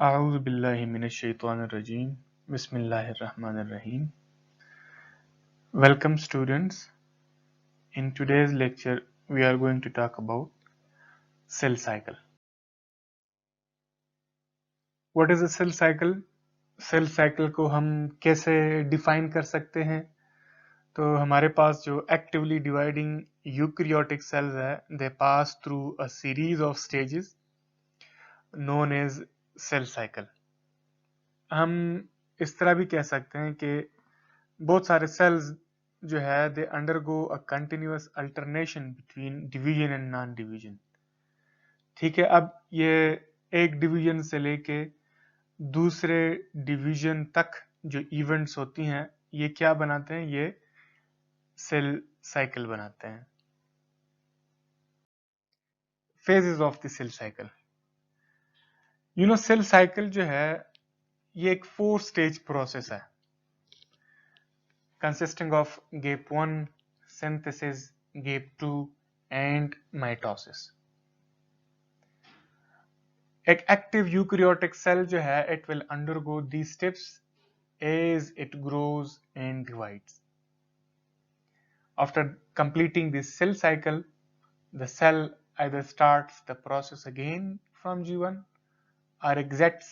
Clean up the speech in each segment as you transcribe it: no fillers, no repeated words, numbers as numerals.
A'udhu billahi minash shaitanir rajim. Bismillahir Rahmanir Rahim. Welcome students. In today's lecture we are going to talk about cell cycle. What is a cell cycle? Cell cycle को हम कैसे define कर सकते हैं? तो हमारे पास जो actively dividing eukaryotic cells है, they pass through a series of stages known as cell cycle. हम इस तरह भी कह सकते हैं कि बहुत सारे cells जो है they undergo a continuous alternation between division and non division. ठीक है, अब ये एक डिवीजन से लेके दूसरे डिवीजन तक जो इवेंट्स होती हैं ये क्या बनाते हैं, ये सेल साइकिल बनाते हैं. Phases of the cell cycle. Cell cycle जो है ये एक 4 स्टेज प्रोसेस है consisting of gap 1, synthesis, gap 2 and mitosis. एक एक्टिव यूकैरियोटिक सेल जो है it will undergo these steps as it grows and divides. After completing this cell cycle, the cell either starts the process again from G1 or exits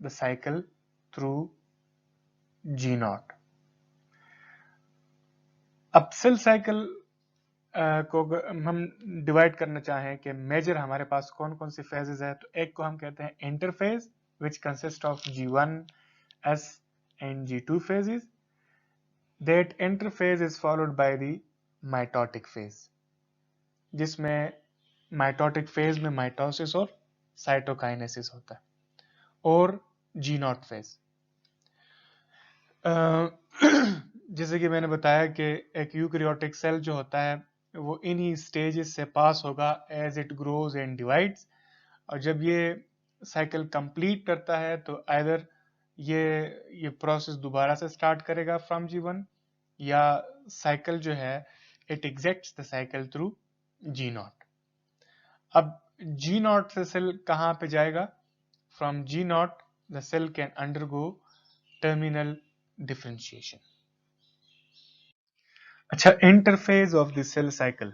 the cycle through G0. अब cell cycle को हम divide करना चाहें कि major हमारे पास कौन कौन सी phases है, तो एक को हम कहते हैं interphase which consist of G1, S and G2 phases. That interphase is followed by the mitotic phase, जिसमें माइटोटिक फेज में माइटोसिस और साइटोकाइनेसिस होता है, और G0 फेज. जैसे कि मैंने बताया कि एक यूकैरियोटिक सेल जो होता है वो इन्हीं स्टेजेस से पास होगा as it grows and divides, और जब ये साइकिल कंप्लीट करता है तो आइदर ये प्रोसेस दोबारा से स्टार्ट करेगा फ्रॉम G1 या साइकिल जो है it exits the cycle through G0. अब G0 से सेल कहाँ पे जाएगा? From G0 the cell can undergo terminal differentiation. अच्छा, interphase of the cell cycle.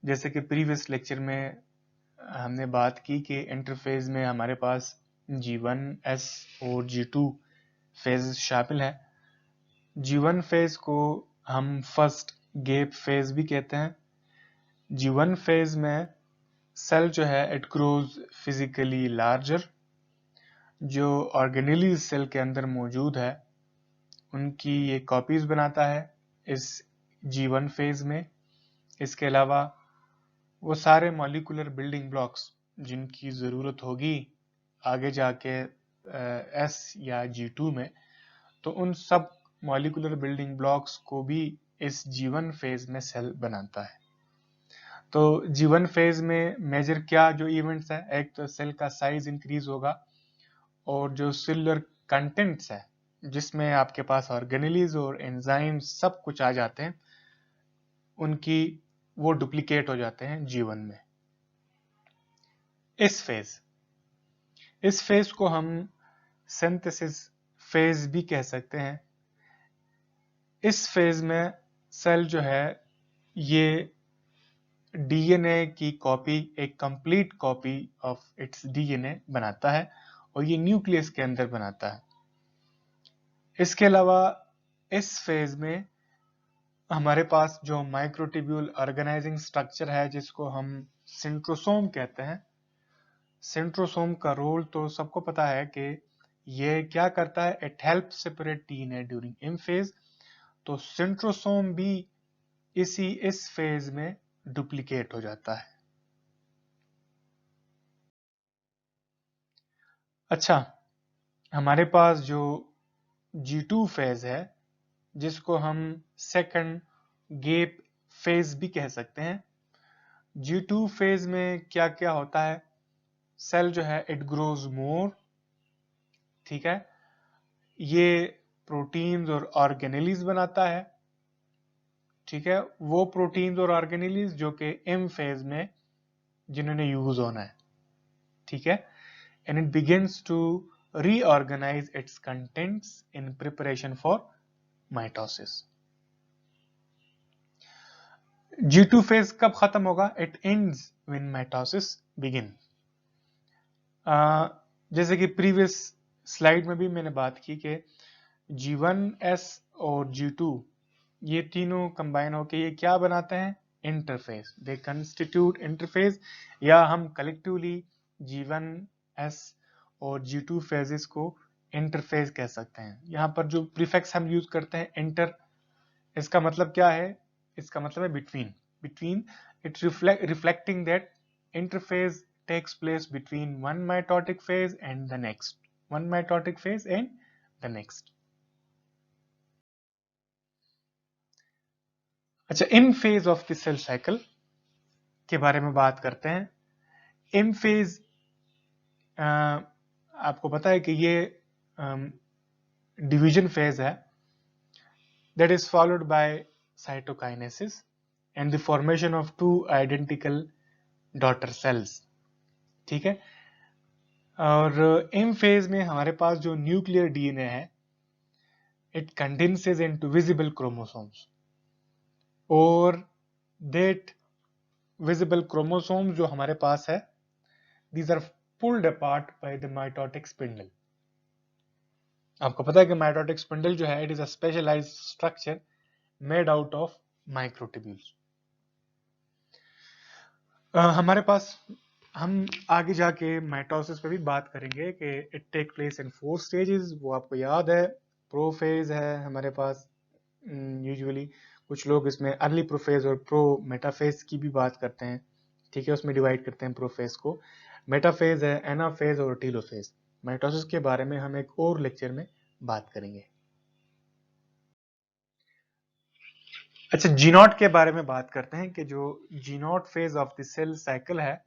जैसे कि प्रीवियस लेक्चर में हमने बात की कि इंटरफेज में हमारे पास G1, S और G2 फेज शामिल है. G1 फेज को हम फर्स्ट गैप फेज भी कहते हैं. G1 फेज में सेल जो है इट ग्रोज फिजिकली लार्जर. जो ऑर्गेनेलीज सेल के अंदर मौजूद है उनकी ये कॉपीज बनाता है इस G1 फेज में. इसके अलावा वो सारे मॉलिक्यूलर बिल्डिंग ब्लॉक्स जिनकी ज़रूरत होगी आगे जाके S या G2 में, तो उन सब मॉलिक्यूलर बिल्डिंग ब्लॉक्स को भी इस G1 फेज में सेल बनाता है. तो G1 फेज में मेजर क्या जो इवेंट्स है, एक तो सेल का साइज इंक्रीज होगा और जो सेलुलर कंटेंट्स है जिसमें आपके पास ऑर्गेनेलीज और एंजाइम्स सब कुछ आ जाते हैं, उनकी वो डुप्लीकेट हो जाते हैं G1 में. इस फेज को हम सिंथेसिस फेज भी कह सकते हैं. इस फेज में सेल जो है ये डीएनए की कॉपी, एक complete copy of its DNA बनाता है और ये न्यूक्लियस के अंदर बनाता है. इसके अलावा इस फेज में हमारे पास जो माइक्रोट्यूब्यूल ऑर्गेनाइजिंग स्ट्रक्चर है जिसको हम सेंट्रोसोम कहते हैं. सेंट्रोसोम का रोल तो सबको पता है कि ये क्या करता है, it help separate DNA during M phase. तो सेंट्रोसोम भी इस फेज में डुप्लीकेट हो जाता है. अच्छा, हमारे पास जो G2 फेज है जिसको हम सेकंड गैप फेज भी कह सकते हैं. G2 फेज में क्या क्या होता है, सेल जो है इट ग्रोज मोर. ठीक है, ये प्रोटीन्स और ऑर्गेनेलीज बनाता है. ठीक है, वो प्रोटीन्स और ऑर्गेनेलीज जो कि एम फेज में जिन्होंने यूज होना है. ठीक है, and it begins to reorganize its contents in preparation for mitosis. G2 phase कब खत्म होगा? It ends when mitosis begins. जैसे कि प्रीवियस स्लाइड में भी मैंने बात की कि G1S और G2 ये तीनों कंबाइन होकर ये क्या बनाते हैं? इंटरफेस. दे कंस्टिट्यूट इंटरफेस, या हम कलेक्टिवली G1S और G2 फेजेस को इंटरफेस कह सकते हैं. यहाँ पर जो प्रीफिक्स हम यूज करते हैं इंटर, इसका मतलब क्या है? इसका मतलब है between. Between, it reflecting that interface takes place between one mitotic phase and the next. One mitotic phase and the next. अच्छा, इन phase of the cell cycle के बारे में बात करते हैं. इन फेज आपको पता है कि ये डिवीजन फेज है that is followed by cytokinesis and the formation of two identical daughter cells. ठीक है. और एम फेज में हमारे पास जो न्यूक्लियर डीएनए है, it condenses into visible chromosomes, और that visible chromosomes जो हमारे पास है, these are pulled apart by the mitotic spindle. आपको पता है कि mitotic spindle जो है, it is a specialized structure made out of microtubules. हमारे पास, हम आगे जाके माइटोसिस पे भी बात करेंगे कि it take place in 4 stages. वो आपको याद है. प्रोफेज है हमारे पास. यूजुअली कुछ लोग इसमें अर्ली प्रोफेज और प्रो मेटाफेज की भी बात करते हैं. ठीक है, उसमें डिवाइड करते हैं प्रोफेज को. मेटाफेज है, एनाफेज और टीलोफेज. माइटोसिस के बारे में हम एक और लेक्चर में बात करेंगे. अच्छा, जी0 के बारे में बात करते हैं कि जो G zero phase of the cell cycle है,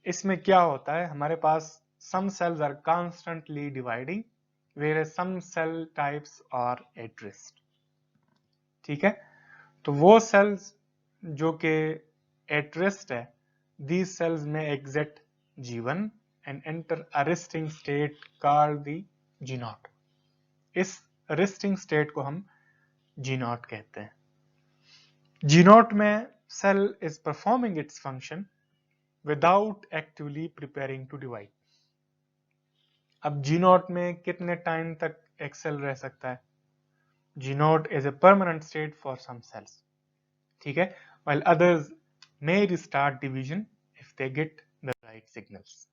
इसमें क्या होता है? हमारे पास some cells are constantly dividing whereas some cell types are at rest. ठीक है, तो वो cells जो कि at rest है, these cells may exit G1 and enter a resting state called the G0. इस resting state को हम G0 कहते हैं. G0 में cell is performing its function without actively preparing to divide. अब G0 में कितने टाइम तक एक सेल रह सकता है? G0 is a permanent state for some cells. ठीक है, while others may restart division if they get the right signals.